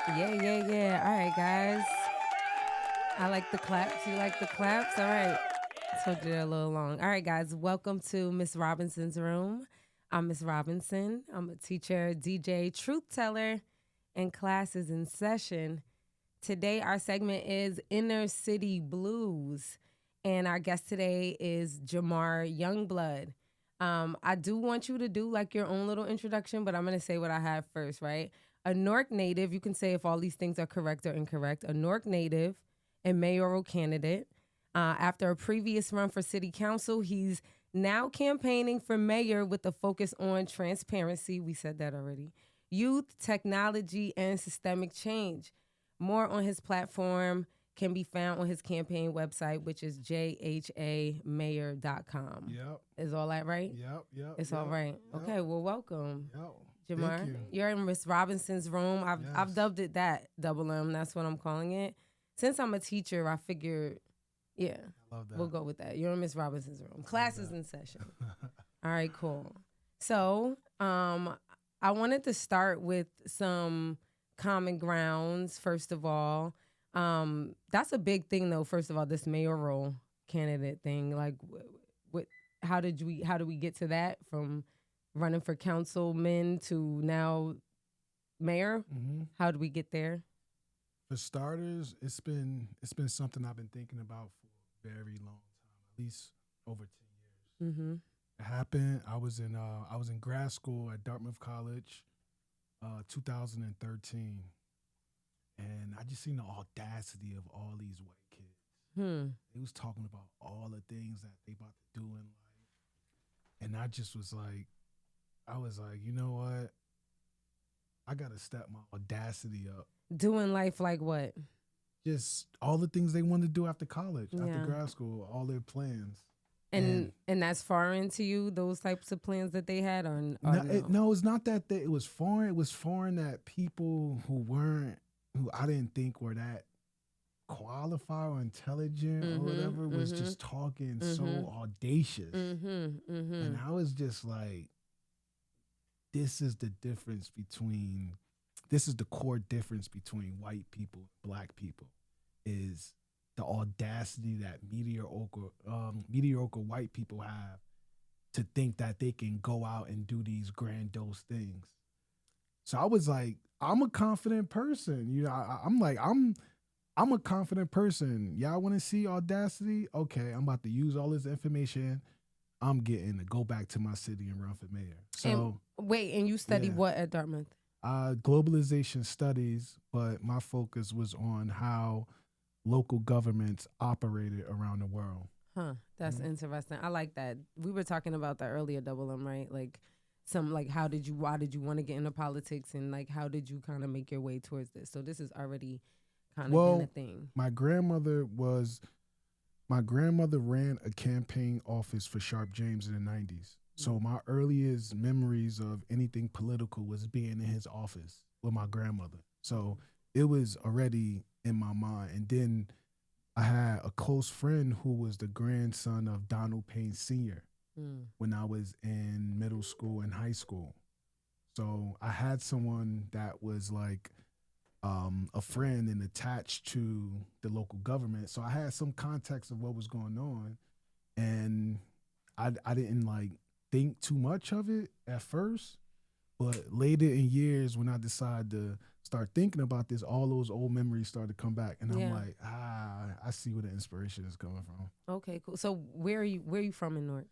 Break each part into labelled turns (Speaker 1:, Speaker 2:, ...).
Speaker 1: Yeah, yeah, yeah. All right, guys. I like the claps. You like the claps? All right. Told you they're a little long. All right, guys. Welcome to Miss Robinson's room. I'm Miss Robinson. I'm a teacher, DJ, truth teller, and class is in session. Today, our segment is Inner City Blues. And our guest today is Jhamar Youngblood. I do want you to do like your own little introduction, but I'm going to say what I have first, right? A Newark native, you can say if all these things are correct or incorrect. A Newark native and mayoral candidate. After a previous run for city council, he's now campaigning for mayor with a focus on transparency. We said that already. Youth, technology, and systemic change. More on his platform can be found on his campaign website, which is jhamayor.com.
Speaker 2: Yep.
Speaker 1: Is all that right? It's
Speaker 2: Yep.
Speaker 1: all right.
Speaker 2: Yep.
Speaker 1: Okay, well, welcome,
Speaker 2: Yep. Thank
Speaker 1: Jamar.
Speaker 2: you.
Speaker 1: You're in Miss Robinson's room. I've
Speaker 2: Yes.
Speaker 1: dubbed it that, double M. That's what I'm calling it. Since I'm a teacher, I figured, yeah,
Speaker 2: I love that.
Speaker 1: we'll go with that. You're in Miss Robinson's room. Class is in session. All right, cool. So, I wanted to start with some common grounds. First of all, that's a big thing, though. First of all, this mayoral candidate thing. Like, what? How did we get to that from running for councilman to now mayor?
Speaker 2: hmm
Speaker 1: How did we get there?
Speaker 2: For starters, it's been something I've been thinking about for a very long time, at least over 10 years.
Speaker 1: Mm-hmm.
Speaker 2: It happened. I was in grad school at Dartmouth College, 2013, and I just seen the audacity of all these white kids.
Speaker 1: Hmm.
Speaker 2: They was talking about all the things that they about to do in life, and I just was like, I was like, you know what? I gotta step my audacity up.
Speaker 1: Doing life like what?
Speaker 2: Just all the things they wanted to do after college, after
Speaker 1: Yeah.
Speaker 2: grad school, all their plans.
Speaker 1: And that's foreign to you, those types of plans that they had, or
Speaker 2: No,
Speaker 1: no?
Speaker 2: no, it's not that it was foreign. It was foreign that people who I didn't think were that qualified or intelligent or
Speaker 1: Mm-hmm.
Speaker 2: whatever, was
Speaker 1: Mm-hmm.
Speaker 2: just talking
Speaker 1: Mm-hmm.
Speaker 2: so audacious.
Speaker 1: Mm-hmm. Mm-hmm.
Speaker 2: And I was just like, this is the difference between, this is the core difference between white people and black people, is the audacity that mediocre white people have to think that they can go out and do these grandiose things. So I was like, I'm a confident person. I'm like, I'm a confident person. Y'all want to see audacity? Okay, I'm about to use all this information I'm getting to go back to my city and run for mayor.
Speaker 1: And
Speaker 2: So
Speaker 1: wait, and you studied
Speaker 2: yeah,
Speaker 1: what at Dartmouth?
Speaker 2: globalization studies, but my focus was on how local governments operated around the world.
Speaker 1: Huh. That's
Speaker 2: Mhm.
Speaker 1: interesting. I like that. We were talking about that earlier, Double M, right? Like some like why did you want to get into politics and like how did you kind of make your way towards this? So this is already kind of been a
Speaker 2: Well,
Speaker 1: thing.
Speaker 2: my grandmother was my grandmother ran a campaign office for Sharp James in the 90s. So my earliest memories of anything political was being in his office with my grandmother. So it was already in my mind. And then I had a close friend who was the grandson of Donald Payne Sr.
Speaker 1: Mm.
Speaker 2: when I was in middle school and high school. So I had someone that was like a friend and attached to the local government. So I had some context of what was going on. And I didn't like think too much of it at first. But later in years, when I decided to start thinking about this, all those old memories started to come back. And I'm
Speaker 1: Yeah.
Speaker 2: like, I see where the inspiration is coming from.
Speaker 1: Okay, cool. So where are you from in Newark?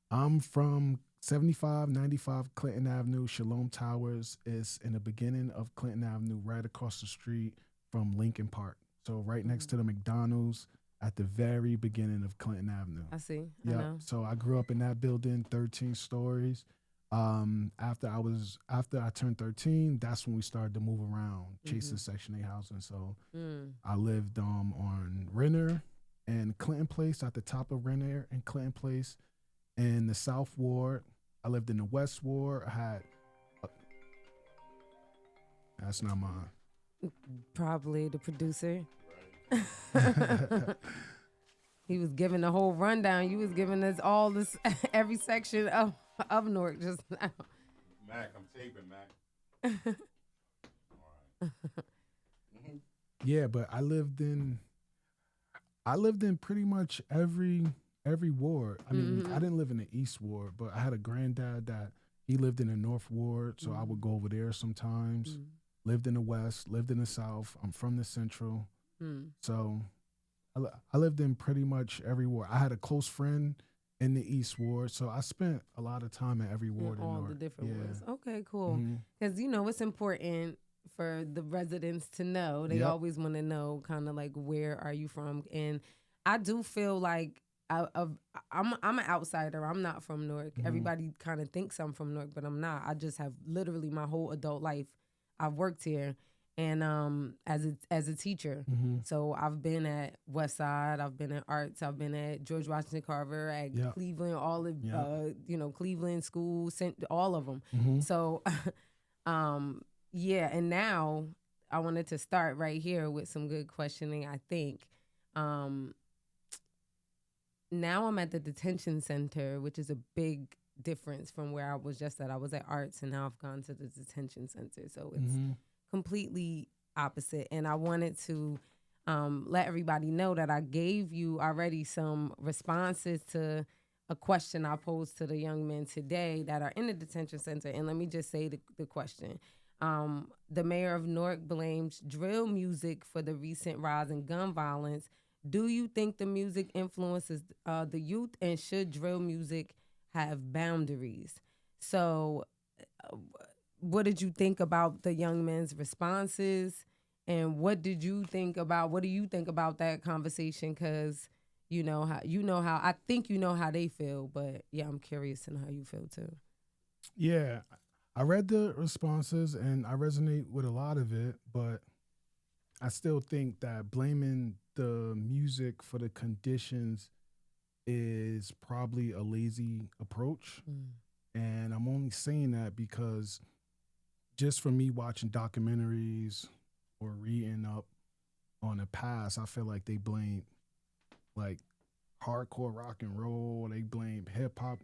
Speaker 2: I'm from 7595 Clinton Avenue, Shalom Towers. Is in the beginning of Clinton Avenue, right across the street from Lincoln Park. So right next to the McDonald's at the very beginning of Clinton Avenue.
Speaker 1: I see. I
Speaker 2: Yep.
Speaker 1: know.
Speaker 2: So I grew up in that building, 13 stories. After I turned 13, that's when we started to move around, chasing Section 8 housing. So
Speaker 1: Mm.
Speaker 2: I lived on Renner and Clinton Place, at the top of Renner and Clinton Place, in the South Ward. I lived in the West Ward. I had that's not mine.
Speaker 1: Probably the producer. He was giving the whole rundown. You was giving us all this every section of Newark just now.
Speaker 3: Mac, I'm taping, Mac. All right.
Speaker 2: Yeah, but I lived in pretty much every ward. I mean, I
Speaker 1: Mm-hmm.
Speaker 2: didn't live in the East Ward, but I had a granddad that he lived in the North Ward, so I would go over there sometimes.
Speaker 1: Mm-hmm.
Speaker 2: Lived in the West, lived in the South. I'm from the Central,
Speaker 1: Mm-hmm.
Speaker 2: so I lived in pretty much every ward. I had a close friend in the East Ward, so I spent a lot of time in every
Speaker 1: In
Speaker 2: ward in
Speaker 1: all the
Speaker 2: North.
Speaker 1: different
Speaker 2: Yeah.
Speaker 1: ones. Okay, cool.
Speaker 2: Hmm.
Speaker 1: Because it's important for the residents to know. They
Speaker 2: Yep.
Speaker 1: always want to know, kind of like, where are you from? And I do feel like I'm an outsider. I'm not from Newark.
Speaker 2: Hmm.
Speaker 1: Everybody kind of thinks I'm from Newark, but I'm not. I just have literally my whole adult life. I've worked here, and as a teacher.
Speaker 2: Hmm.
Speaker 1: So I've been at West Side, I've been at Arts, I've been at George Washington Carver, at
Speaker 2: Yep.
Speaker 1: Cleveland, all of
Speaker 2: Yep.
Speaker 1: Cleveland schools, all of them.
Speaker 2: Hmm.
Speaker 1: So, yeah, and now I wanted to start right here with some good questioning. I think um, now I'm at the detention center, which is a big difference from where I was just at. I was at Arts, and now I've gone to the detention center. So it's
Speaker 2: Hmm.
Speaker 1: completely opposite. And I wanted to let everybody know that I gave you already some responses to a question I posed to the young men today that are in the detention center. And let me just say the question. The mayor of Newark blames drill music for the recent rise in gun violence. Do you think the music influences the youth, and should drill music have boundaries? So, uh, what did you think about the young men's responses, and what do you think about that conversation? Because you know how I think you know how they feel, but yeah, I'm curious to know how you feel too.
Speaker 2: Yeah, I read the responses and I resonate with a lot of it, but I still think that blaming the music for the conditions is probably a lazy approach.
Speaker 1: Mm.
Speaker 2: And I'm only saying that because just from me watching documentaries or reading up on the past, I feel like they blame like hardcore rock and roll, they blame hip hop,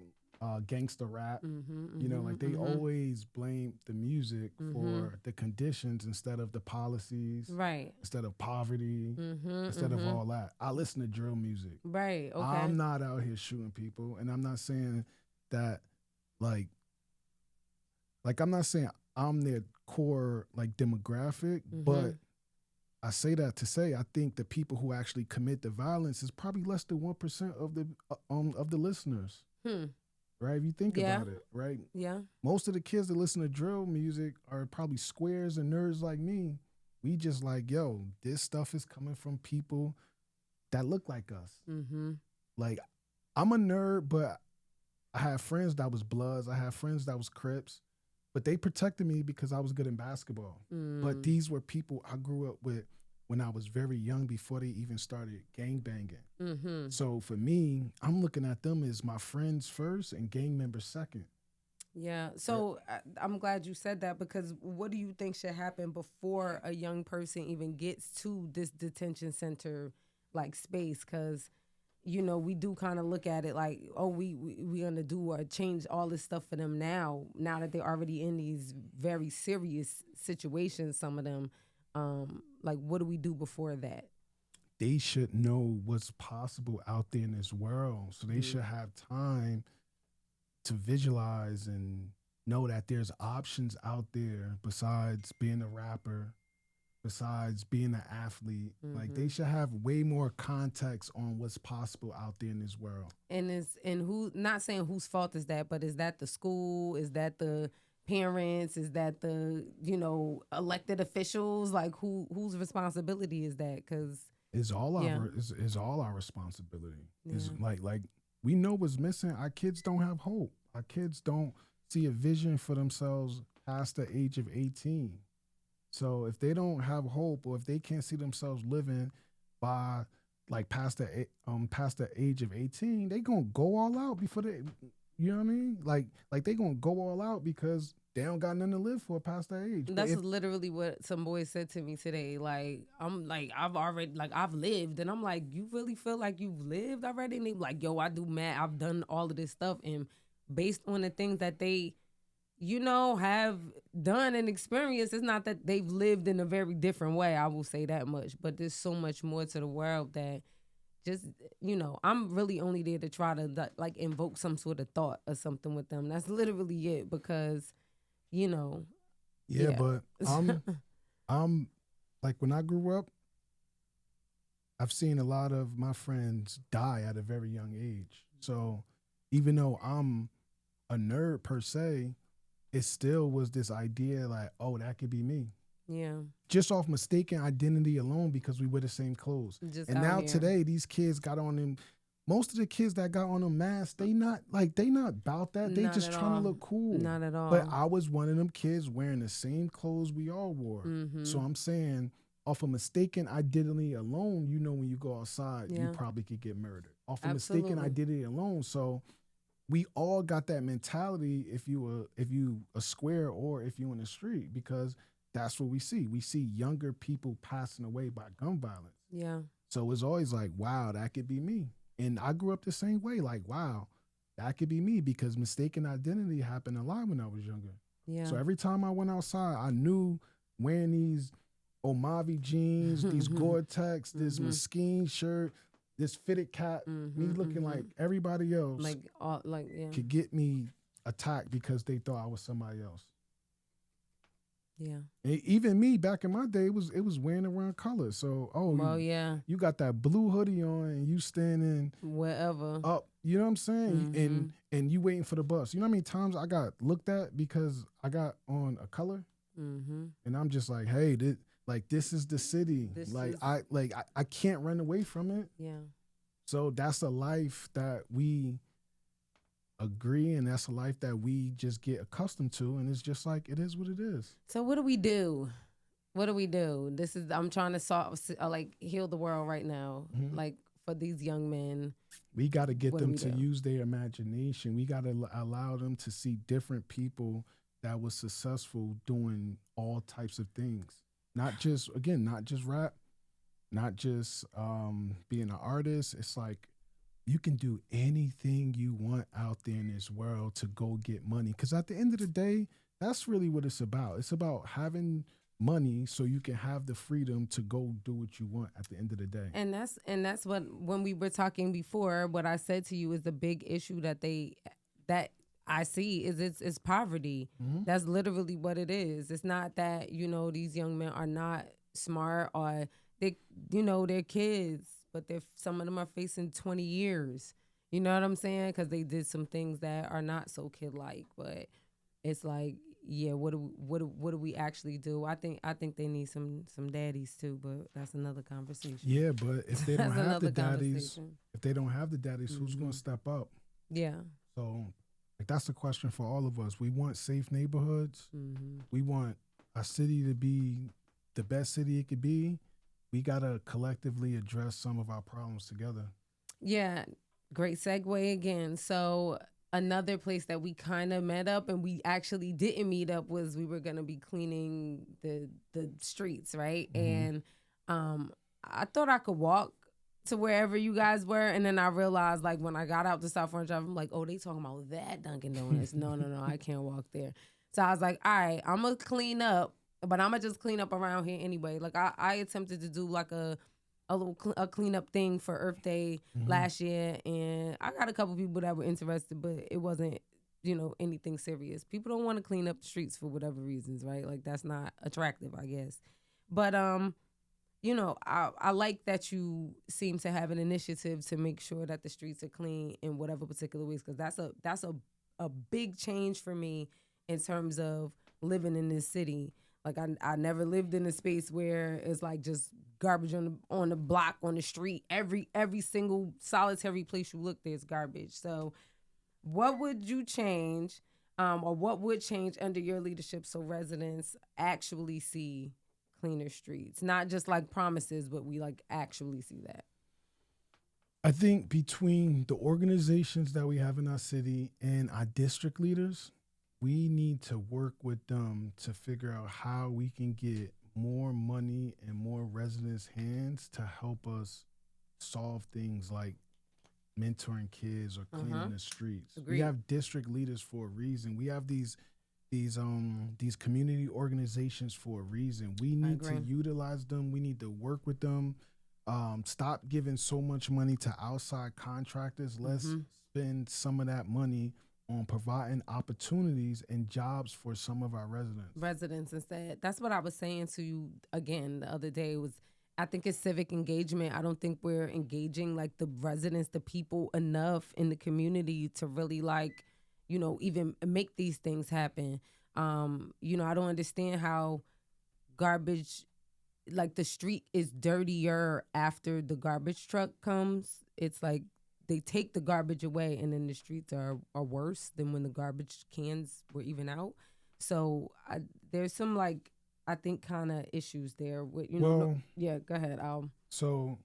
Speaker 2: gangster rap.
Speaker 1: Mm-hmm,
Speaker 2: Like
Speaker 1: mm-hmm,
Speaker 2: they
Speaker 1: mm-hmm,
Speaker 2: always blame the music
Speaker 1: mm-hmm.
Speaker 2: for the conditions instead of the policies,
Speaker 1: Right.
Speaker 2: instead of poverty,
Speaker 1: Mm-hmm,
Speaker 2: instead of
Speaker 1: mm-hmm.
Speaker 2: all that. I listen to drill music.
Speaker 1: Right. Okay.
Speaker 2: I'm not out here shooting people, and I'm not saying that like I'm not saying I'm their core like demographic,
Speaker 1: Mm-hmm.
Speaker 2: but I say that to say I think the people who actually commit the violence is probably less than 1% of the listeners.
Speaker 1: Hmm.
Speaker 2: Right? If you think
Speaker 1: Yeah.
Speaker 2: about it, right?
Speaker 1: Yeah.
Speaker 2: Most of the kids that listen to drill music are probably squares and nerds like me. We just like, yo, this stuff is coming from people that look like us.
Speaker 1: Mm-hmm.
Speaker 2: Like, I'm a nerd, but I have friends that was Bloods. I have friends that was Crips, but they protected me because I was good in basketball. But
Speaker 1: Mm.
Speaker 2: these were people I grew up with when I was very young before they even started gang banging.
Speaker 1: Mm-hmm.
Speaker 2: So for me, I'm looking at them as my friends first and gang members second.
Speaker 1: Yeah. So I'm glad you said that, because what do you think should happen before a young person even gets to this detention center like space? Because we do kind of look at it like, oh, we gonna do or change all this stuff for them now that they're already in these very serious situations. Some of them, like, what do we do before that?
Speaker 2: They should know what's possible out there in this world. So they
Speaker 1: Mm.
Speaker 2: should have time to visualize and know that there's options out there besides being a rapper, besides being an athlete. Like
Speaker 1: Mm-hmm.
Speaker 2: they should have way more context on what's possible out there in this world.
Speaker 1: And who, not saying whose fault is that, but is that the school? Is that the parents? Is that the elected officials? Like, whose responsibility is that? Because
Speaker 2: It's all
Speaker 1: yeah,
Speaker 2: our is all our responsibility. Is
Speaker 1: yeah,
Speaker 2: like we know what's missing. Our kids don't have hope. Our kids don't see a vision for themselves past the age of 18. So if they don't have hope, or if they can't see themselves living by like past the age of 18, they gonna go all out before they, you know what I mean? Like they gonna go all out because they don't got nothing to live for past that age. But
Speaker 1: that's
Speaker 2: if
Speaker 1: literally what some boys said to me today. Like, I'm like, I've lived, and I'm like, you really feel like you've lived already? And they like, yo, I do mad. I've done all of this stuff, and based on the things that they have done and experienced. It's not that they've lived in a very different way. I will say that much. But there's so much more to the world that just, I'm really only there to try to like invoke some sort of thought or something with them. That's literally it because, you know,
Speaker 2: Yeah,
Speaker 1: yeah.
Speaker 2: but I'm like when I grew up, I've seen a lot of my friends die at a very young age. So even though I'm a nerd per se, it still was this idea like, oh, that could be me.
Speaker 1: Yeah.
Speaker 2: Just off mistaken identity alone because we wear the same clothes.
Speaker 1: Just
Speaker 2: And
Speaker 1: out
Speaker 2: now
Speaker 1: here.
Speaker 2: today, these kids got on them. Most of the kids that got on them masks, they not about that. They
Speaker 1: Not
Speaker 2: just
Speaker 1: at
Speaker 2: trying to
Speaker 1: all.
Speaker 2: look cool.
Speaker 1: Not at all.
Speaker 2: But I was one of them kids wearing the same clothes we all wore.
Speaker 1: Mm-hmm.
Speaker 2: So I'm saying, off a mistaken identity alone, when you go outside, you probably could get murdered. Off a mistaken identity alone. So we all got that mentality if you a square or if you in the street, because that's what we see. We see younger people passing away by gun violence.
Speaker 1: Yeah.
Speaker 2: So it's always like, wow, that could be me. And I grew up the same way, like, wow, that could be me, because mistaken identity happened a lot when I was younger.
Speaker 1: Yeah.
Speaker 2: So every time I went outside, I knew wearing these Omavi jeans, these Gore-Tex, this Moschino shirt, this fitted cap, me looking like everybody else, could get me attacked because they thought I was somebody else.
Speaker 1: Yeah.
Speaker 2: And even me back in my day, it was wearing the wrong color. So you got that blue hoodie on and you standing
Speaker 1: wherever
Speaker 2: up. You know what I'm saying? And you waiting for the bus. You know how many times I got looked at because I got on a color, and I'm just like, hey, this is the city. I can't run away from it.
Speaker 1: Yeah.
Speaker 2: So that's a life that we agree, and that's a life that we just get accustomed to, and it's just like, it is what it is.
Speaker 1: So what do we do? I'm trying to solve, heal the world right now. Like, for these young men,
Speaker 2: we got to get them to use their imagination. We got to allow them to see different people that was successful doing all types of things. Not just rap, not just being an artist. It's like, you can do anything you want out there in this world to go get money. Because at the end of the day, that's really what it's about. It's about having money so you can have the freedom to go do what you want at the end of the day.
Speaker 1: And that's what, when we were talking before, what I said to you is the big issue that I see is it's poverty. That's literally what it is. It's not that, these young men are not smart or they're kids, but some of them are facing 20 years. You know what I'm saying? Because they did some things that are not so kid-like. But it's like, yeah, what do we actually do? I think they need some daddies too, but that's another conversation.
Speaker 2: Yeah, but if they don't have the daddies, who's going to step up?
Speaker 1: Yeah.
Speaker 2: So that's the question for all of us. We want safe neighborhoods. We want our city to be the best city it could be. We got to collectively address some of our problems together.
Speaker 1: Yeah, great segue again. So another place that we kind of met up and we actually didn't meet up was we were going to be cleaning the streets, right? And I thought I could walk to wherever you guys were, and then I realized, like, when I got out to South Orange Drive, I'm like, oh, they talking about that Dunkin' Donuts. No, I can't walk there. So I was like, all right, I'm going to clean up, but I'm going to just clean up around here anyway. Like, I attempted to do, like, a little cleanup thing for Earth Day last year, and I got a couple people that were interested, but it wasn't, anything serious. People don't want to clean up the streets for whatever reasons, right? Like, that's not attractive, I guess. But, I like that you seem to have an initiative to make sure that the streets are clean in whatever particular ways, because that's a big change for me in terms of living in this city. Like, I never lived in a space where it's like just garbage on the block, on the street. Every single solitary place you look, there's garbage. So what would you change, or what would change under your leadership so residents actually see cleaner streets? Not just like promises, but we like actually see that.
Speaker 2: I think between the organizations that we have in our city and our district leaders, we need to work with them to figure out how we can get more money and more residents' hands to help us solve things like mentoring kids or cleaning the streets.
Speaker 1: Agreed.
Speaker 2: We have district leaders for a reason. We have these these community organizations for a reason. We
Speaker 1: I
Speaker 2: need to
Speaker 1: agree.
Speaker 2: utilize them. We need to work with them. Stop giving so much money to outside contractors. Let's
Speaker 1: Mm-hmm.
Speaker 2: spend some of that money on providing opportunities and jobs for some of our residents.
Speaker 1: Residents instead. That's what I was saying to you again the other day. Was I think it's civic engagement. I don't think we're engaging like the residents, the people enough in the community to really like, even make these things happen. I don't understand how garbage, like the street is dirtier after the garbage truck comes. It's like they take the garbage away and then the streets are worse than when the garbage cans were even out. So there's some like I think kind of issues there with
Speaker 2: Well,
Speaker 1: yeah, go ahead.
Speaker 2: so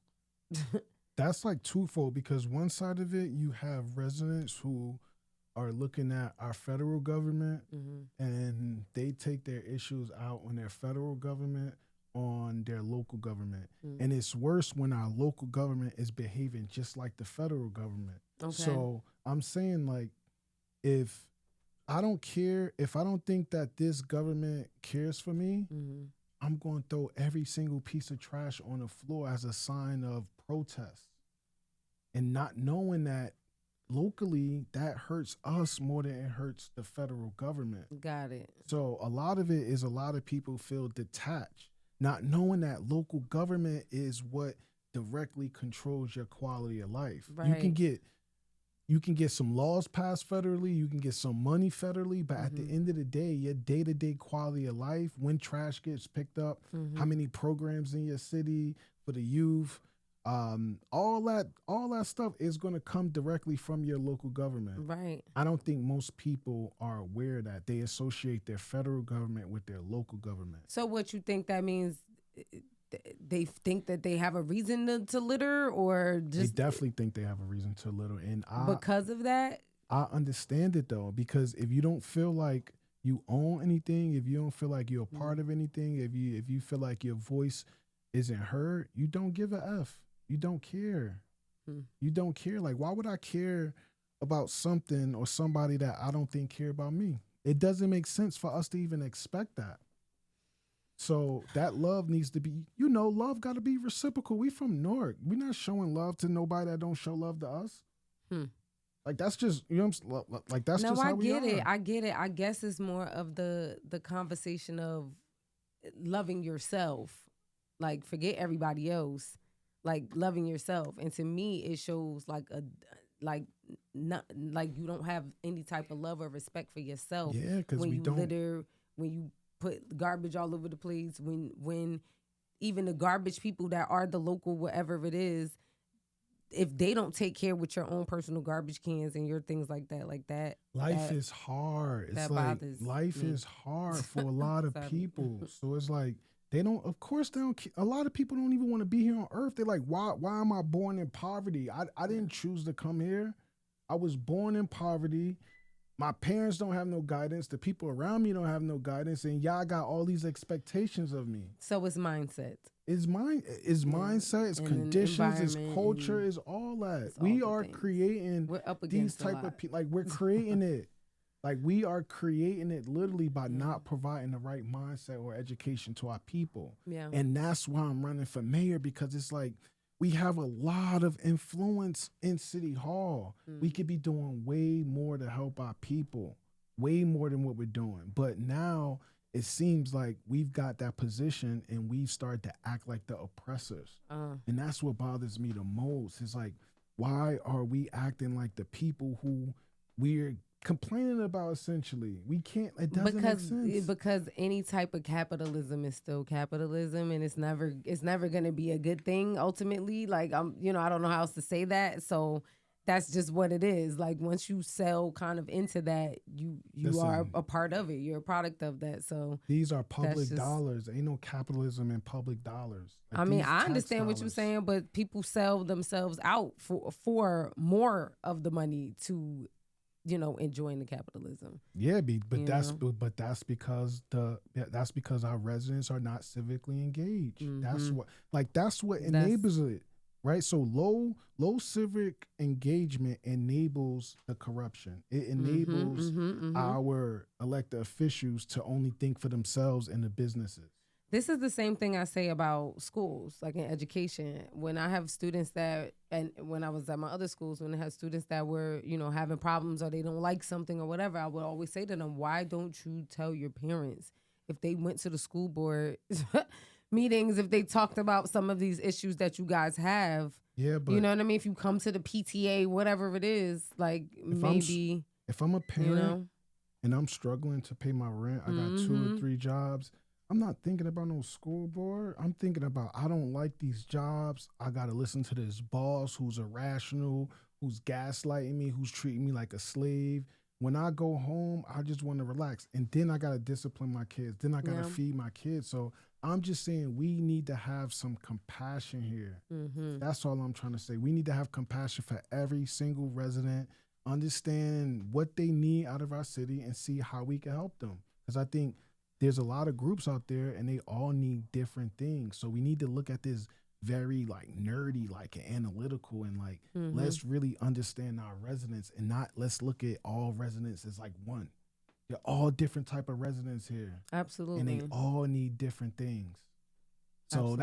Speaker 2: that's like twofold because one side of it, you have residents who are looking at our federal government
Speaker 1: Mm-hmm.
Speaker 2: and they take their issues out on their federal government, on their local government.
Speaker 1: Mm-hmm.
Speaker 2: And it's worse when our local government is behaving just like the federal government.
Speaker 1: Okay.
Speaker 2: So I'm saying, like, if I don't care, if I don't think that this government cares for me,
Speaker 1: Mm-hmm.
Speaker 2: I'm going to throw every single piece of trash on the floor as a sign of protest. And not knowing that locally, that hurts us more than it hurts the federal government.
Speaker 1: Got it.
Speaker 2: So a lot of it is a lot of people feel detached, not knowing that local government is what directly controls your quality of life.
Speaker 1: Right.
Speaker 2: You can get some laws passed federally, you can get some money federally, but at the end of the day, your day-to-day quality of life, when trash gets picked up, how many programs in your city for the youth, all that stuff is going to come directly from your local government.
Speaker 1: Right.
Speaker 2: I don't think most people are aware that they associate their federal government with their local government.
Speaker 1: So what you think that means? They think that they have a reason to litter, or just
Speaker 2: They definitely think they have a reason to litter, and
Speaker 1: because of that.
Speaker 2: I understand it though, because if you don't feel like you own anything, if you don't feel like you're a part of anything, if you feel like your voice isn't heard, you don't give a F. You don't care. You don't care. Like, why would I care about something or somebody that I don't think care about me? It doesn't make sense for us to even expect that. So that love needs to be, love got to be reciprocal. We from Newark. We're not showing love to nobody that don't show love to us. Like, that's just, like, that's just how we are.
Speaker 1: No, I get it. I get it. I guess it's more of the conversation of loving yourself. Like, forget everybody else. Like, loving yourself. And to me, it shows not like you don't have any type of love or respect for yourself.
Speaker 2: Yeah, because
Speaker 1: when
Speaker 2: we
Speaker 1: you
Speaker 2: don't.
Speaker 1: litter, when you put garbage all over the place, when even the garbage people that are the local whatever it is, if they don't take care with your own personal garbage cans and your things like that,
Speaker 2: life is hard. It's like life is hard for a lot of people. So it's like they don't. Of course, they don't. A lot of people don't even want to be here on Earth. They're like, why am I born in poverty? I didn't choose to come here. I was born in poverty. My parents don't have no guidance. The people around me don't have no guidance, and y'all got all these expectations of me.
Speaker 1: So it's mindset.
Speaker 2: It's mindset, it's conditions, it's culture, it's all that. We are creating
Speaker 1: we're up
Speaker 2: these
Speaker 1: against
Speaker 2: type of people. Like, we're creating it. Like, we are creating it literally by not providing the right mindset or education to our people.
Speaker 1: Yeah.
Speaker 2: And that's why I'm running for mayor, because it's like we have a lot of influence in City Hall. We could be doing way more to help our people, way more than what we're doing. But now it seems like we've got that position and we've started to act like the oppressors. And that's what bothers me the most. It's like, why are we acting like the people who we're complaining about, essentially? We can't, it doesn't make sense.
Speaker 1: Because any type of capitalism is still capitalism, and it's never going to be a good thing ultimately. Like, I don't know how else to say that. So that's just what it is. Like, once you sell kind of into that, you are a part of it. You're a product of that. So
Speaker 2: these are public dollars. Ain't no capitalism in public dollars.
Speaker 1: Like, I mean, I understand what you're saying, but people sell themselves out for more of the money to, enjoying the capitalism.
Speaker 2: Yeah, but that's because our residents are not civically engaged. That's what enables it. right? So low civic engagement enables the corruption. It enables our elected officials to only think for themselves and the businesses.
Speaker 1: This is the same thing I say about schools, like in education. When I have students that, and when I was at my other schools, when I had students that were, having problems or they don't like something or whatever, I would always say to them, why don't you tell your parents if they went to the school board meetings, if they talked about some of these issues that you guys have?
Speaker 2: Yeah, but
Speaker 1: you know what I mean? If you come to the PTA, whatever it is, like maybe.
Speaker 2: If I'm a parent and I'm struggling to pay my rent, I got 2 or 3 jobs. I'm not thinking about no school board. I'm thinking about, I don't like these jobs. I got to listen to this boss who's irrational, who's gaslighting me, who's treating me like a slave. When I go home, I just want to relax. And then I got to discipline my kids. Then I got to feed my kids. So I'm just saying we need to have some compassion here. That's all I'm trying to say. We need to have compassion for every single resident, understand what they need out of our city and see how we can help them. Because I think there's a lot of groups out there and they all need different things. So we need to look at this very like nerdy, like analytical, and like let's really understand our residents and not let's look at all residents as like one. They're all different type of residents here.
Speaker 1: Absolutely.
Speaker 2: And they all need different things. So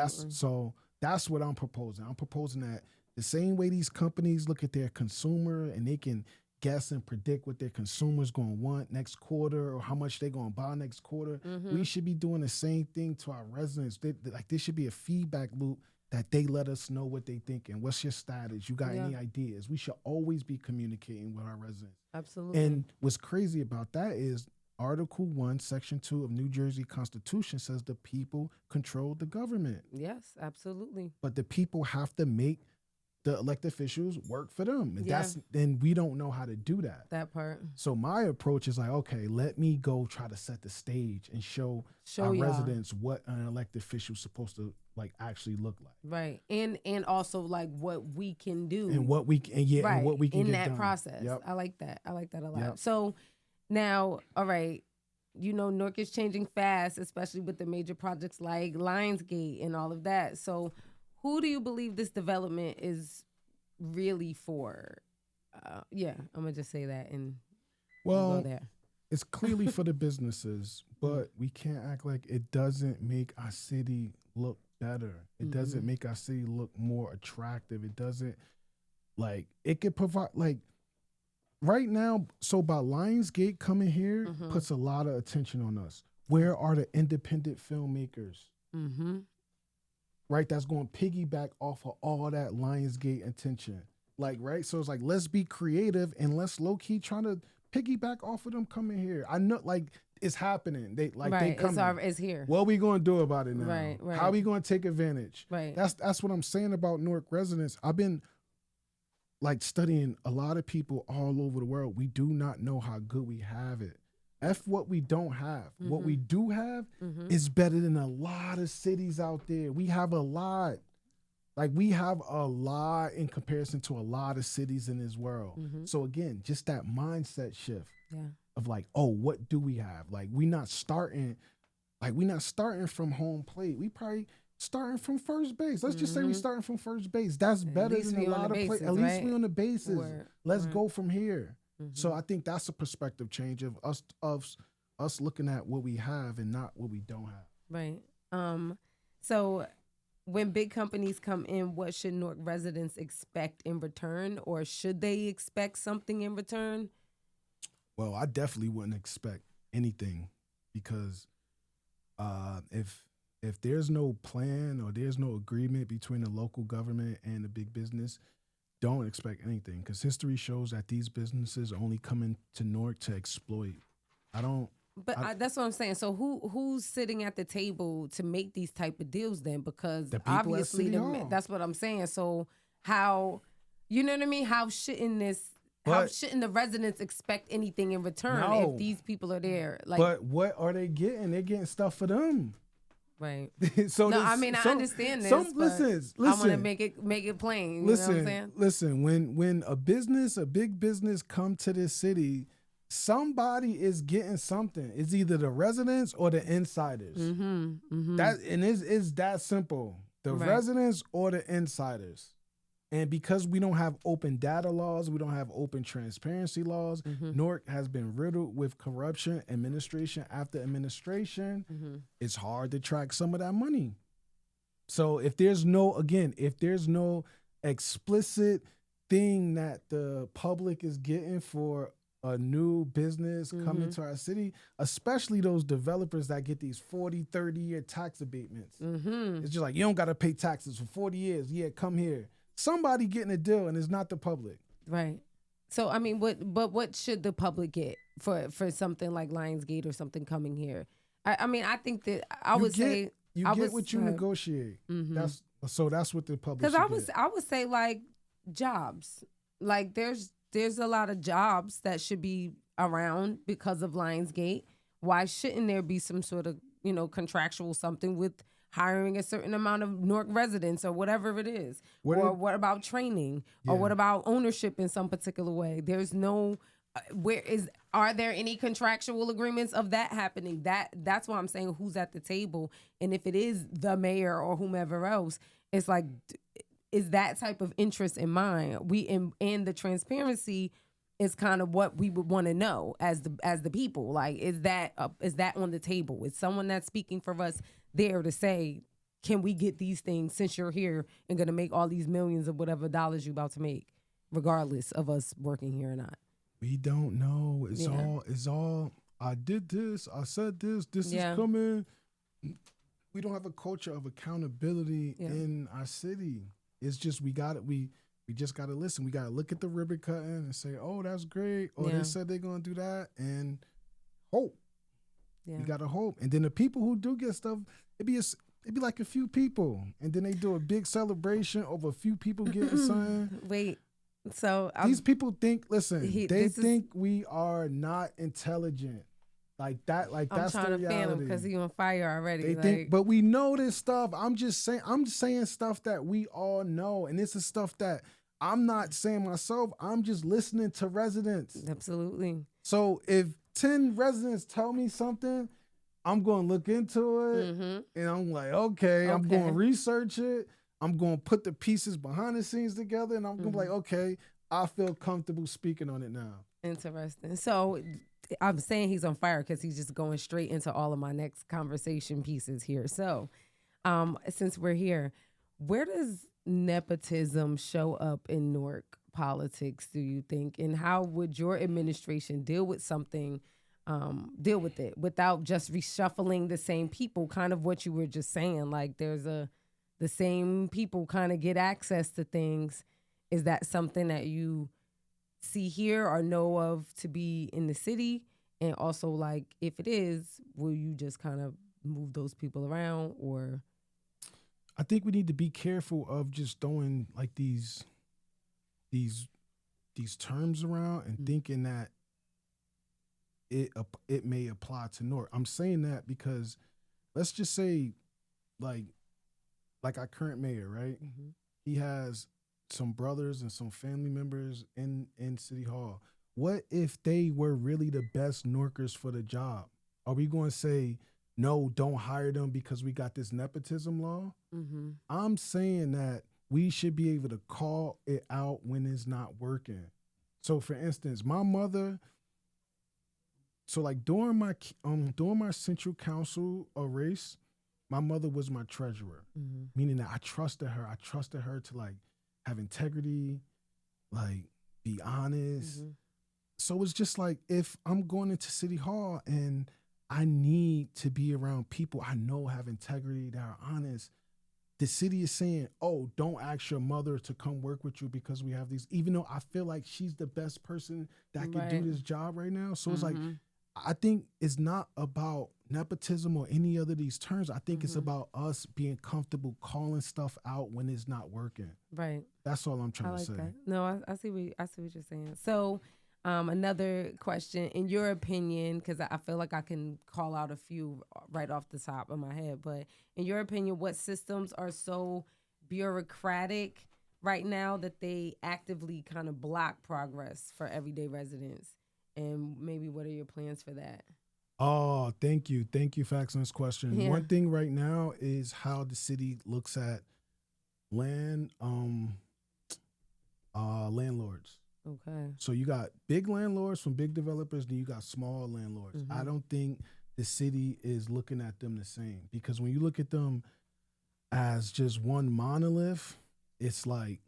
Speaker 2: that's what I'm proposing. I'm proposing that the same way these companies look at their consumer and they can guess and predict what their consumers going to want next quarter or how much they're going to buy next quarter. We should be doing the same thing to our residents. Like there should be a feedback loop that they let us know what they thinking. What's your status? You got any ideas? We should always be communicating with our residents.
Speaker 1: Absolutely.
Speaker 2: And what's crazy about that is Article 1, Section 2 of New Jersey Constitution says the people control the government.
Speaker 1: Yes, absolutely.
Speaker 2: But the people have to make the elected officials work for them. And then we don't know how to do that.
Speaker 1: That part.
Speaker 2: So my approach is like, okay, let me go try to set the stage and show our residents what an elected official is supposed to like actually look like.
Speaker 1: Right. And also like what we can do.
Speaker 2: And what we can and what we can
Speaker 1: in
Speaker 2: get
Speaker 1: that
Speaker 2: done.
Speaker 1: process.
Speaker 2: Yep.
Speaker 1: I like that. I like that a lot.
Speaker 2: Yep.
Speaker 1: So now, all right, Newark is changing fast, especially with the major projects like Lionsgate and all of that. So who do you believe this development is really for? I'm going to just say that and go there.
Speaker 2: It's clearly for the businesses, but we can't act like it doesn't make our city look better. It doesn't make our city look more attractive. It doesn't, like, it could provide, like, right now, so by Lionsgate coming here puts a lot of attention on us. Where are the independent filmmakers? Right, that's going to piggyback off of all that Lionsgate attention. Like, right, so it's like, let's be creative and let's low-key trying to piggyback off of them coming here. I know, like, it's happening. They coming.
Speaker 1: It's here.
Speaker 2: What are we going to do about it now?
Speaker 1: Right.
Speaker 2: How are we going to take advantage?
Speaker 1: Right.
Speaker 2: That's what I'm saying about Newark residents. I've been, like, studying a lot of people all over the world. We do not know how good we have it. What we don't have. What we do have is better than a lot of cities out there. We have a lot. Like, we have a lot in comparison to a lot of cities in this world. So again, just that mindset shift of like, oh, what do we have? Like, we're not starting from home plate. We probably starting from first base. Let's just say we starting from first base. That's better than a lot of places. At least we on the bases. Let's go from here. So I think that's a perspective change of us looking at what we have and not what we don't have.
Speaker 1: Right. So when big companies come in, what should Newark residents expect in return, or should they expect something in return?
Speaker 2: Well, I definitely wouldn't expect anything because if there's no plan or there's no agreement between the local government and the big business, don't expect anything, because history shows that these businesses are only coming to Newark to exploit.
Speaker 1: That's what I'm saying. So who's sitting at the table to make these type of deals then? Because
Speaker 2: the people
Speaker 1: obviously that's what I'm saying. So how, you know what I mean? How shouldn't the residents expect anything in return if these people are there? Like,
Speaker 2: but what are they getting? They're getting stuff for them.
Speaker 1: Right.
Speaker 2: So
Speaker 1: no, I mean, I understand this. Listen, I want to make it plain. You know what I'm saying?
Speaker 2: Listen, when a big business come to this city, somebody is getting something. It's either the residents or the insiders. That and it's that simple. The residents or the insiders. And because we don't have open data laws, we don't have open transparency laws,
Speaker 1: Mm-hmm.
Speaker 2: Newark has been riddled with corruption, administration after administration.
Speaker 1: Mm-hmm.
Speaker 2: It's hard to track some of that money. So if there's no, again, if there's no explicit thing that the public is getting for a new business coming to our city, especially those developers that get these 40, 30-year tax abatements.
Speaker 1: Mm-hmm.
Speaker 2: It's just like, you don't got to pay taxes for 40 years. Yeah, come here. Somebody getting a deal, and it's not the public.
Speaker 1: Right. So I mean, what should the public get for something like Lionsgate or something coming here? I mean, I think that I would say
Speaker 2: you get what you negotiate. That's what the public.
Speaker 1: Because I would say like jobs. Like there's a lot of jobs that should be around because of Lionsgate. Why shouldn't there be some sort of contractual something with hiring a certain amount of Newark residents or whatever it is? What about training? Yeah. Or what about ownership in some particular way? There's no are there any contractual agreements of that happening? That's why I'm saying who's at the table. And if it is the mayor or whomever else, it's like, is that type of interest in mind? And the transparency is kind of what we would want to know as the people. Like, is that on the table? Is someone that's speaking for us there to say, can we get these things since you're here and going to make all these millions of whatever dollars you're about to make, regardless of us working here or not?
Speaker 2: We don't know. It's all. I did this. I said this. This is coming. We don't have a culture of accountability in our city. It's just we just got to listen. We got to look at the ribbon cutting and say, "Oh, that's great." Oh, they said they're gonna do that, and hope. Yeah. We got to hope. And then the people who do get stuff, it'd be like a few people, and then they do a big celebration over a few people getting something.
Speaker 1: Wait. So
Speaker 2: these people think. Listen, they think we are not intelligent, like that. Like
Speaker 1: I'm
Speaker 2: that's the reality.
Speaker 1: I'm trying to fan him because he's on fire already.
Speaker 2: They think, but we know this stuff. I'm just saying stuff that we all know, and this is stuff that I'm not saying myself. I'm just listening to residents.
Speaker 1: Absolutely.
Speaker 2: So if 10 residents tell me something, I'm going to look into it, and I'm like, okay, I'm going to research it. I'm going to put the pieces behind the scenes together, and I'm going to be like, okay, I feel comfortable speaking on it now.
Speaker 1: Interesting. So I'm saying he's on fire because he's just going straight into all of my next conversation pieces here. So since we're here, where does nepotism show up in Newark politics, do you think? And how would your administration deal with it without just reshuffling the same people, kind of what you were just saying? Like the same people kind of get access to things. Is that something that you see here or know of to be in the city? And also, like, if it is, will you just kind of move those people around? Or
Speaker 2: I think we need to be careful of just throwing like these terms around and thinking that it may apply to Newark. I'm saying that because let's just say like our current mayor, right? He has some brothers and some family members in City Hall. What if they were really the best Newarkers for the job? Are we going to say, no, don't hire them because we got this nepotism law? I'm saying that we should be able to call it out when it's not working. So for instance, my mother, so like during my central council race, my mother was my treasurer, meaning that I trusted her. I trusted her to like have integrity, like be honest. So it's just like if I'm going into City Hall and I need to be around people I know have integrity, that are honest, the city is saying, oh, don't ask your mother to come work with you because we have these, even though I feel like she's the best person that can do this job right now. So it's like, I think it's not about nepotism or any other of these terms. I think it's about us being comfortable calling stuff out when it's not working.
Speaker 1: Right.
Speaker 2: That's all I'm trying to say.
Speaker 1: That. No, I see what you're saying. So another question, in your opinion, because I feel like I can call out a few right off the top of my head, but in your opinion, what systems are so bureaucratic right now that they actively kind of block progress for everyday residents? And maybe what are your plans for that?
Speaker 2: Oh, thank you. Thank you for asking this question. Yeah. One thing right now is how the city looks at land. Landlords.
Speaker 1: Okay.
Speaker 2: So you got big landlords from big developers, then you got small landlords. I
Speaker 1: Mm-hmm.
Speaker 2: don't think the city is looking at them the same, because when you look at them as just one monolith, it's like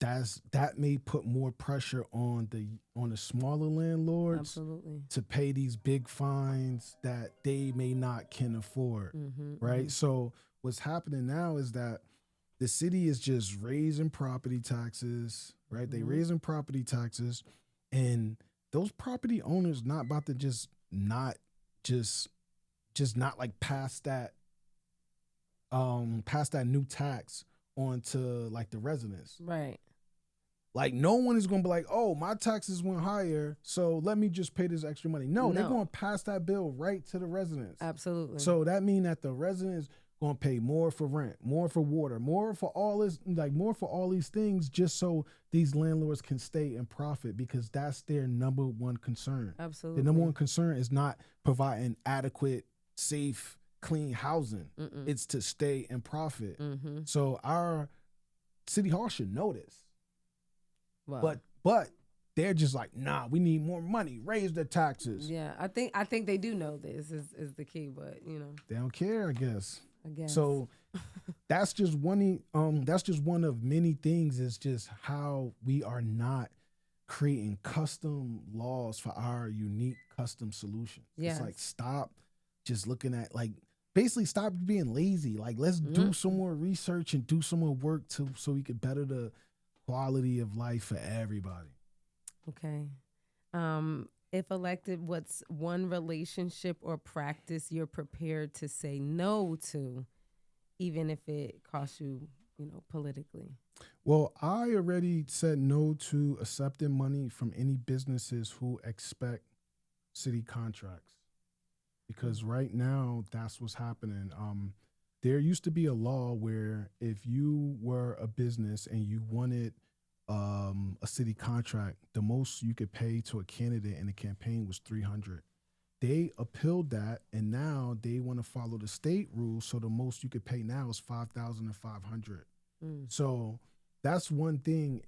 Speaker 2: that may put more pressure on the smaller landlords
Speaker 1: Absolutely.
Speaker 2: to pay these big fines that they may not can afford,
Speaker 1: Mm-hmm. Mm-hmm.
Speaker 2: right? So what's happening now is that the city is just raising property taxes, right? They
Speaker 1: Mm-hmm.
Speaker 2: raising property taxes, and those property owners not about to just not like pass that new tax onto like the residents.
Speaker 1: Right.
Speaker 2: Like no one is gonna be like, oh, my taxes went higher, so let me just pay this extra money. No, they're
Speaker 1: No.
Speaker 2: gonna pass that bill right to the residents.
Speaker 1: Absolutely.
Speaker 2: So that means that the residents gonna pay more for rent, more for water, more for all this, like more for all these things, just so these landlords can stay and profit, because that's their number one concern.
Speaker 1: Absolutely.
Speaker 2: The number one concern is not providing adequate, safe, clean housing.
Speaker 1: Mm-mm.
Speaker 2: It's to stay and profit.
Speaker 1: Mm-hmm.
Speaker 2: So our city hall should know this.
Speaker 1: Well.
Speaker 2: But they're just like, nah, we need more money. Raise the taxes.
Speaker 1: Yeah, I think they do know this is the key, but
Speaker 2: They don't care, I guess.
Speaker 1: I guess.
Speaker 2: So that's just one of many things. Is just how we are not creating custom laws for our unique custom solutions.
Speaker 1: Yes.
Speaker 2: It's like, stop just looking at, like, basically stop being lazy. Like, let's do some more research and do some more work so we can better the quality of life for everybody.
Speaker 1: Okay. If elected, what's one relationship or practice you're prepared to say no to, even if it costs you, politically?
Speaker 2: Well, I already said no to accepting money from any businesses who expect city contracts, because right now that's what's happening. There used to be a law where if you were a business and you wanted a city contract, the most you could pay to a candidate in a campaign was $300. They appealed that, and now they want to follow the state rules. So the most you could pay now is $5,500. So that's one thing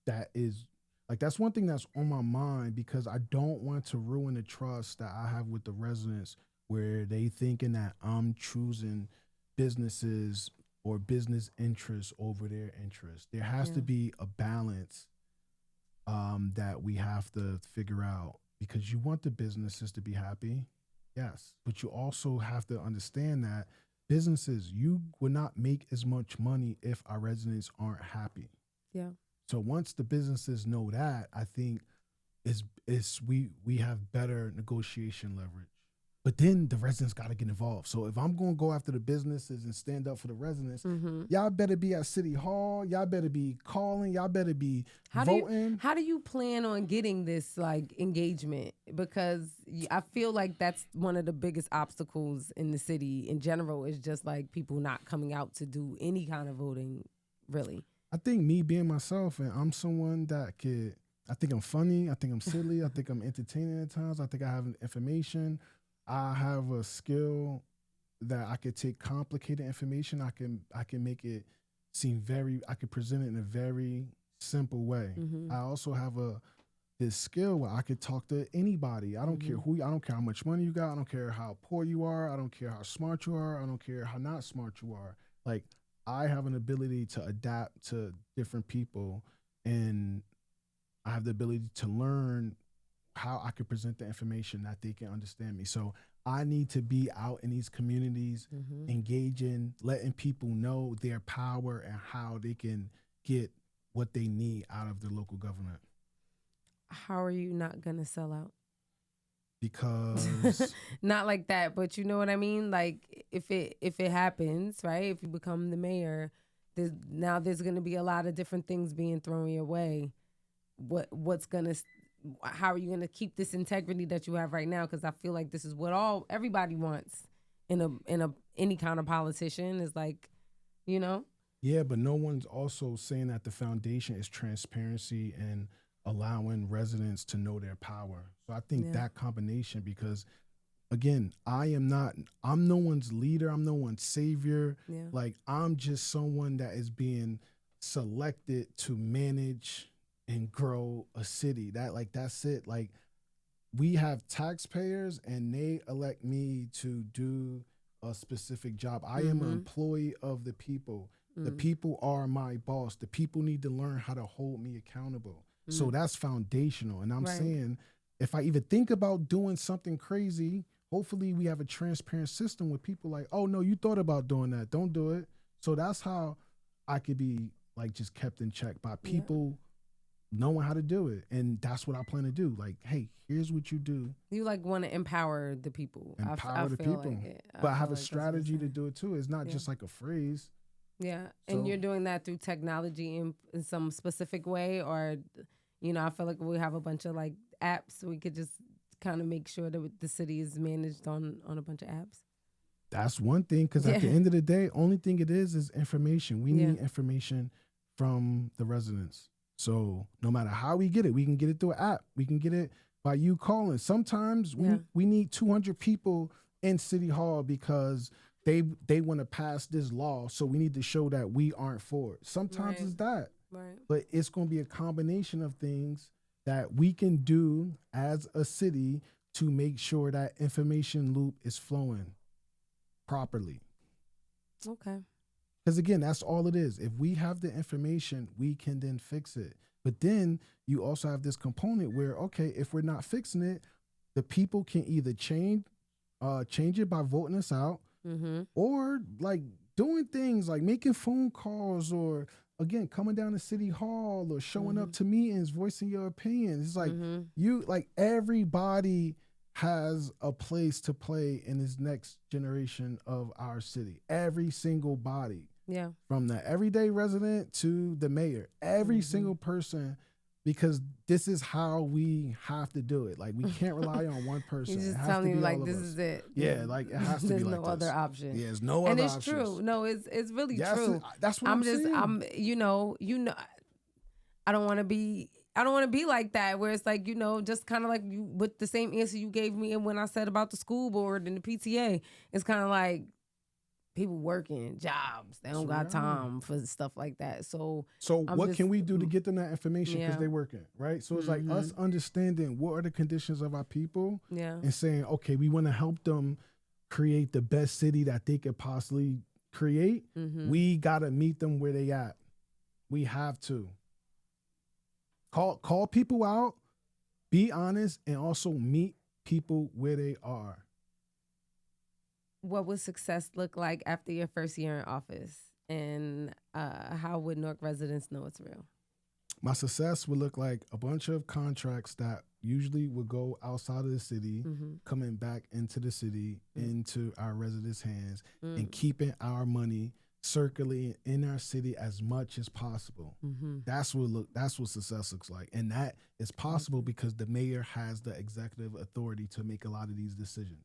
Speaker 2: that's one thing that's on my mind, because I don't want to ruin the trust that I have with the residents, where they thinking that I'm choosing businesses or business interests over their interests. There has to be a balance that we have to figure out, because you want the businesses to be happy, yes, but you also have to understand that businesses, you will not make as much money if our residents aren't happy.
Speaker 1: Yeah.
Speaker 2: So once the businesses know that, I think we have better negotiation leverage. But then the residents got to get involved. So if I'm going to go after the businesses and stand up for the residents, y'all better be at City Hall. Y'all better be calling. Y'all better be voting.
Speaker 1: How do you plan on getting this engagement? Because I feel like that's one of the biggest obstacles in the city in general, is just like people not coming out to do any kind of voting, really.
Speaker 2: I think me being myself, and I'm someone that I think I'm funny. I think I'm silly. I think I'm entertaining at times. I think I have information. I have a skill that I could take complicated information. I can make it seem I can present it in a very simple way. I also have this skill where I could talk to anybody. I don't care I don't care how much money you got. I don't care how poor you are. I don't care how smart you are. I don't care how not smart you are. Like, I have an ability to adapt to different people, and I have the ability to learn how I could present the information that they can understand me. So I need to be out in these communities, engaging, letting people know their power and how they can get what they need out of their local government.
Speaker 1: How are you not gonna sell out?
Speaker 2: Because
Speaker 1: not like that, but you know what I mean? Like, if it happens, right? If you become the mayor, there's gonna be a lot of different things being thrown your way. How are you going to keep this integrity that you have right now? Because I feel like this is what everybody wants in any kind of politician, is like,
Speaker 2: Yeah, but no one's also saying that the foundation is transparency and allowing residents to know their power. So I think that combination, because again, I'm no one's leader. I'm no one's savior.
Speaker 1: Yeah.
Speaker 2: Like, I'm just someone that is being selected to manage and grow a city. That's it. Like we have taxpayers and they elect me to do a specific job. I am an
Speaker 1: Mm-hmm.
Speaker 2: employee of the people. The
Speaker 1: Mm-hmm.
Speaker 2: people are my boss. The people need to learn how to hold me accountable. So that's foundational. And I'm
Speaker 1: Right.
Speaker 2: saying if I even think about doing something crazy, hopefully we have a transparent system with people like, oh no, you thought about doing that. Don't do it. So that's how I could be like just kept in check by
Speaker 1: Yeah.
Speaker 2: people knowing how to do it. And that's what I plan to do. Like, hey, here's what you do.
Speaker 1: You like want to empower the people.
Speaker 2: Empower
Speaker 1: I
Speaker 2: the
Speaker 1: feel
Speaker 2: people.
Speaker 1: like it.
Speaker 2: But I
Speaker 1: feel
Speaker 2: have a
Speaker 1: like that's what you're
Speaker 2: strategy to
Speaker 1: saying.
Speaker 2: do it too. It's not
Speaker 1: Yeah.
Speaker 2: just like a phrase.
Speaker 1: Yeah, and
Speaker 2: So
Speaker 1: you're doing that through technology in some specific way, or I feel like we have a bunch of like apps. We could just kind of make sure that the city is managed on a bunch of apps.
Speaker 2: that's one thing. Because at the
Speaker 1: Yeah,
Speaker 2: end of the day, only thing it is information. We
Speaker 1: yeah,
Speaker 2: need information from the residents. So no matter how we get it, we can get it through an app. We can get it by you calling. Sometimes
Speaker 1: yeah,
Speaker 2: we need 200 people in City Hall because they want to pass this law. So we need to show that we aren't for it. Sometimes
Speaker 1: right,
Speaker 2: it's that.
Speaker 1: right.
Speaker 2: But it's going to be a combination of things that we can do as a city to make sure that information loop is flowing properly.
Speaker 1: Okay.
Speaker 2: Because again, that's all it is. If we have the information, we can then fix it. But then you also have this component where, okay, if we're not fixing it, the people can either change it by voting us out,
Speaker 1: Mm-hmm.
Speaker 2: or like doing things like making phone calls, or again coming down to City Hall, or showing
Speaker 1: Mm-hmm.
Speaker 2: up to meetings, voicing your opinion. It's like
Speaker 1: Mm-hmm.
Speaker 2: you like everybody has a place to play in this next generation of our city. Every single body,
Speaker 1: Yeah.
Speaker 2: from the everyday resident to the mayor, every
Speaker 1: Mm-hmm.
Speaker 2: single person, because this is how we have to do it. Like we can't rely on one person.
Speaker 1: He's
Speaker 2: It
Speaker 1: just
Speaker 2: has
Speaker 1: telling
Speaker 2: to
Speaker 1: you
Speaker 2: be all
Speaker 1: like
Speaker 2: of
Speaker 1: this
Speaker 2: us.
Speaker 1: is it.
Speaker 2: Yeah, like it has to
Speaker 1: There's
Speaker 2: be like
Speaker 1: no other
Speaker 2: this.
Speaker 1: option.
Speaker 2: Yeah, there's no
Speaker 1: And
Speaker 2: other
Speaker 1: it's
Speaker 2: options.
Speaker 1: true. No, it's really
Speaker 2: Yes,
Speaker 1: true.
Speaker 2: that's what I'm
Speaker 1: just
Speaker 2: saying.
Speaker 1: I don't want to be like that where it's like, just kind of like you with the same answer you gave me when I said about the school board and the PTA. It's kind of like people working jobs. They don't got time for stuff like that. So
Speaker 2: So
Speaker 1: I'm
Speaker 2: what
Speaker 1: just
Speaker 2: can we do to get them that information? Because
Speaker 1: yeah.
Speaker 2: they're working, right? So it's like us understanding what are the conditions of our people,
Speaker 1: Yeah.
Speaker 2: and saying, okay, we want to help them create the best city that they could possibly create.
Speaker 1: Mm-hmm.
Speaker 2: We gotta meet them where they at. We have to call people out, be honest, and also meet people where they are.
Speaker 1: What would success look like after your first year in office? And how would Newark residents know it's real?
Speaker 2: My success would look like a bunch of contracts that usually would go outside of the city,
Speaker 1: Mm-hmm.
Speaker 2: coming back into the city, into our residents' hands,
Speaker 1: Mm.
Speaker 2: and keeping our money circulating in our city as much as possible.
Speaker 1: Mm-hmm.
Speaker 2: That's what success looks like. And that is possible because the mayor has the executive authority to make a lot of these decisions.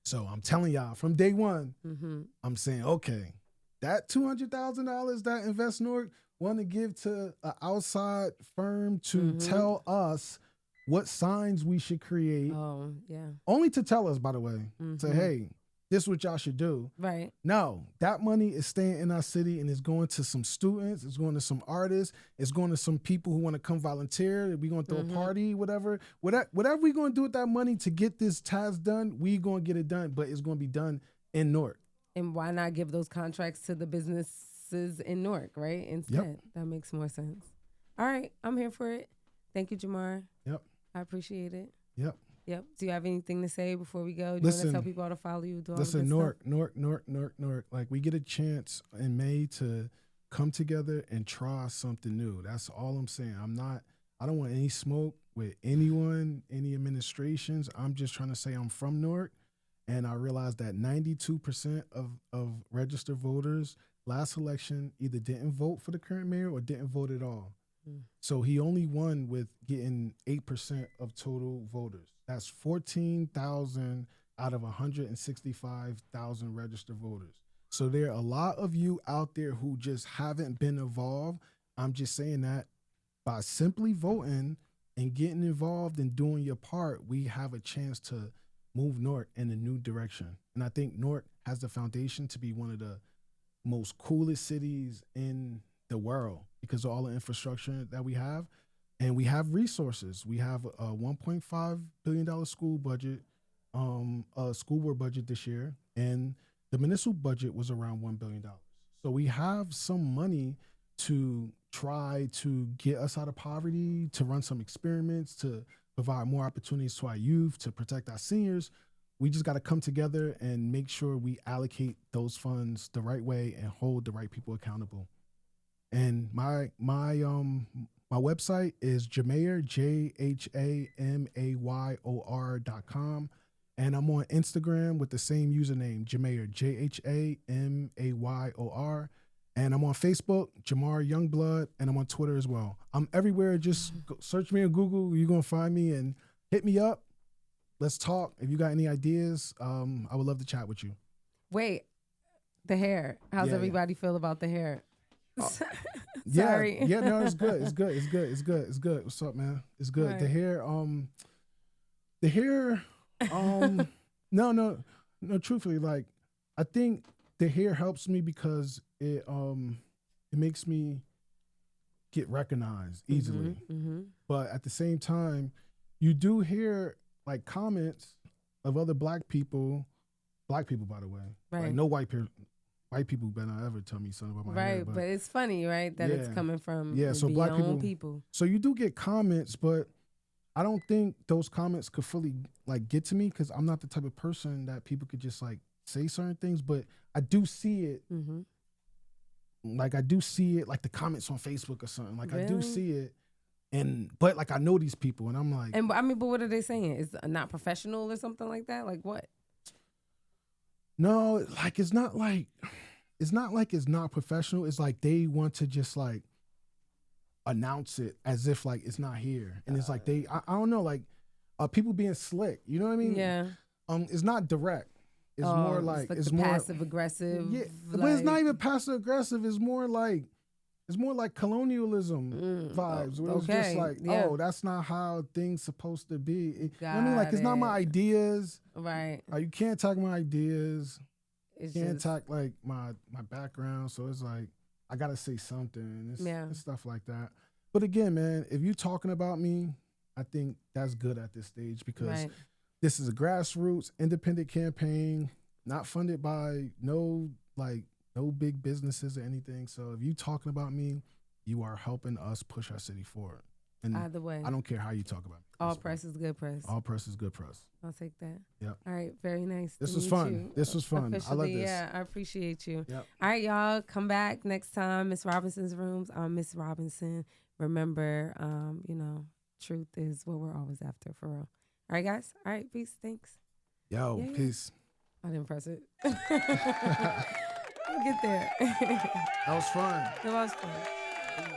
Speaker 2: So I'm telling y'all from day one,
Speaker 1: Mm-hmm.
Speaker 2: I'm saying, okay, that $200,000 that Invest Newark want to give to an outside firm to tell us what signs we should create,
Speaker 1: Oh, yeah.
Speaker 2: only to tell us, by the way, say, hey, this is what y'all should do.
Speaker 1: Right.
Speaker 2: No, that money is staying in our city and it's going to some students, it's going to some artists, it's going to some people who want to come volunteer. We're going to throw a party, whatever we're going to do with that money to get this task done, we're going to get it done, but it's going to be done in Newark.
Speaker 1: And why not give those contracts to the businesses in Newark, right? Instead. That makes more sense. All right. I'm here for it. Thank you, Jhamar.
Speaker 2: Yep.
Speaker 1: I appreciate it.
Speaker 2: Yep.
Speaker 1: Yep. Do you have anything to say before we go? Do you want
Speaker 2: Listen,
Speaker 1: to tell people how to follow you? Do all
Speaker 2: Listen,
Speaker 1: of
Speaker 2: Newark. Like we get a chance in May to come together and try something new. That's all I'm saying. I don't want any smoke with anyone, any administrations. I'm just trying to say I'm from Newark. And I realized that 92% of registered voters last election either didn't vote for the current mayor or didn't vote at all. So he only won with getting 8% of total voters. That's 14,000 out of 165,000 registered voters. So there are a lot of you out there who just haven't been involved. I'm just saying that by simply voting and getting involved and doing your part, we have a chance to move Newark in a new direction. And I think Newark has the foundation to be one of the most coolest cities in the world because of all the infrastructure that we have. And we have resources. We have a $1.5 billion school budget, a school board budget this year, and the municipal budget was around $1 billion. So we have some money to try to get us out of poverty, to run some experiments, to provide more opportunities to our youth, to protect our seniors. We just got to come together and make sure we allocate those funds the right way and hold the right people accountable. And my website is Jamayor, JHAMAYOR.com. And I'm on Instagram with the same username, Jamayor, JHAMAYOR. And I'm on Facebook, Jhamar Youngblood, and I'm on Twitter as well. I'm everywhere. Just search me on Google. You're going to find me and hit me up. Let's talk. If you got any ideas, I would love to chat with you.
Speaker 1: Wait, the hair. How's
Speaker 2: Yeah,
Speaker 1: everybody feel about the hair?
Speaker 2: Sorry. Yeah, no, it's good. It's good. It's good. It's good. It's good. What's up, man? It's good.
Speaker 1: Right.
Speaker 2: The hair, no, truthfully, like, I think the hair helps me because it makes me get recognized easily. But at the same time, you do hear like comments of other black people, by the way.
Speaker 1: Right.
Speaker 2: Like, no white people better not ever tell me something about my hair.
Speaker 1: Right, but it's funny, right? That it's coming from
Speaker 2: so black
Speaker 1: people.
Speaker 2: So you do get comments, but I don't think those comments could fully like get to me because I'm not the type of person that people could just like say certain things. But I do see it. Like I do see it, like the comments on Facebook or something. Like I do see it, but like I know these people, and I'm like,
Speaker 1: and I mean, but what are they saying? Is it not professional or something like that? Like what?
Speaker 2: No, like it's not like it's not professional. It's like they want to just like announce it as if like it's not here, and it's like I don't know, like people being slick. You know what I mean?
Speaker 1: Yeah.
Speaker 2: It's not direct. It's more like
Speaker 1: it's more passive aggressive.
Speaker 2: Yeah,
Speaker 1: like,
Speaker 2: but it's not even passive aggressive. It's more like colonialism vibes. Where it's just like, oh, that's not how things supposed to be. You know what I mean? Like it's not my ideas.
Speaker 1: Right.
Speaker 2: You can't attack my ideas.
Speaker 1: It's
Speaker 2: You can't attack like my background. So it's like I gotta say something. It's stuff like that. But again, man, if you talking about me, I think that's good at this stage because this is a grassroots independent campaign, not funded by no big businesses or anything. So if you talking about me, you are helping us push our city forward. And
Speaker 1: either way,
Speaker 2: I don't care how you talk about me.
Speaker 1: All press is good press.
Speaker 2: All press is good press.
Speaker 1: I'll take that.
Speaker 2: Yep.
Speaker 1: All right. Very nice.
Speaker 2: This was fun.
Speaker 1: You.
Speaker 2: This was fun. I love this.
Speaker 1: Yeah, I appreciate you.
Speaker 2: Yep.
Speaker 1: All right, y'all. Come back next time. Miss Robinson's Rooms. I'm Miss Robinson. Remember, truth is what we're always after, for real. All right, guys. All right. Peace. Thanks.
Speaker 2: Yo, peace.
Speaker 1: I didn't press it. We'll get there.
Speaker 2: That was fun.
Speaker 1: It was fun.